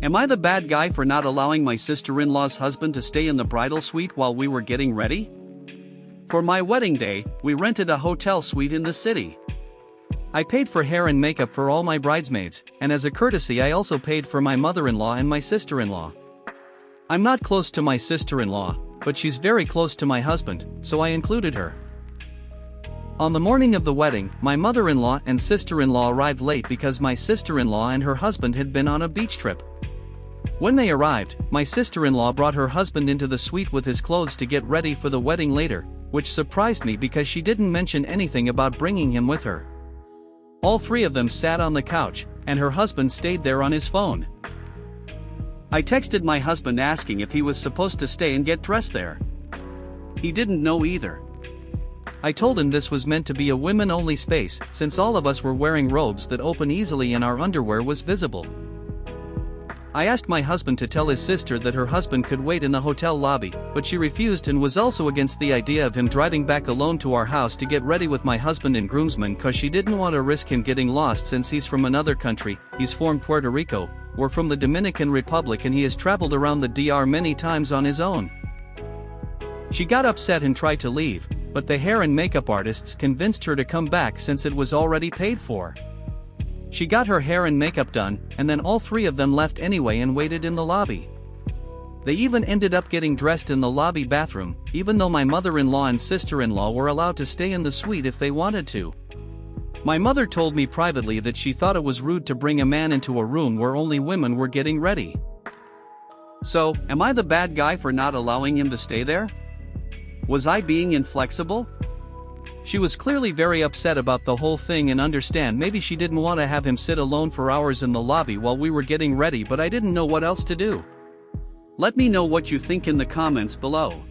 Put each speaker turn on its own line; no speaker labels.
Am I the bad guy for not allowing my sister-in-law's husband to stay in the bridal suite while we were getting ready? For my wedding day, we rented a hotel suite in the city. I paid for hair and makeup for all my bridesmaids, and as a courtesy I also paid for my mother-in-law and my sister-in-law. I'm not close to my sister-in-law, but she's very close to my husband, so I included her. On the morning of the wedding, my mother-in-law and sister-in-law arrived late because my sister-in-law and her husband had been on a beach trip. When they arrived, my sister-in-law brought her husband into the suite with his clothes to get ready for the wedding later, which surprised me because she didn't mention anything about bringing him with her. All three of them sat on the couch, and her husband stayed there on his phone. I texted my husband asking if he was supposed to stay and get dressed there. He didn't know either. I told him this was meant to be a women-only space, since all of us were wearing robes that open easily and our underwear was visible. I asked my husband to tell his sister that her husband could wait in the hotel lobby, but she refused and was also against the idea of him driving back alone to our house to get ready with my husband and groomsmen cause she didn't want to risk him getting lost since he's from another country. He's from Puerto Rico, we're from the Dominican Republic, and he has traveled around the DR many times on his own. She got upset and tried to leave, but the hair and makeup artists convinced her to come back since it was already paid for. She got her hair and makeup done, and then all three of them left anyway and waited in the lobby. They even ended up getting dressed in the lobby bathroom, even though my mother-in-law and sister-in-law were allowed to stay in the suite if they wanted to. My mother told me privately that she thought it was rude to bring a man into a room where only women were getting ready. So, am I the bad guy for not allowing him to stay there? Was I being inflexible? She was clearly very upset about the whole thing, and understand maybe she didn't want to have him sit alone for hours in the lobby while we were getting ready, but I didn't know what else to do. Let me know what you think in the comments below.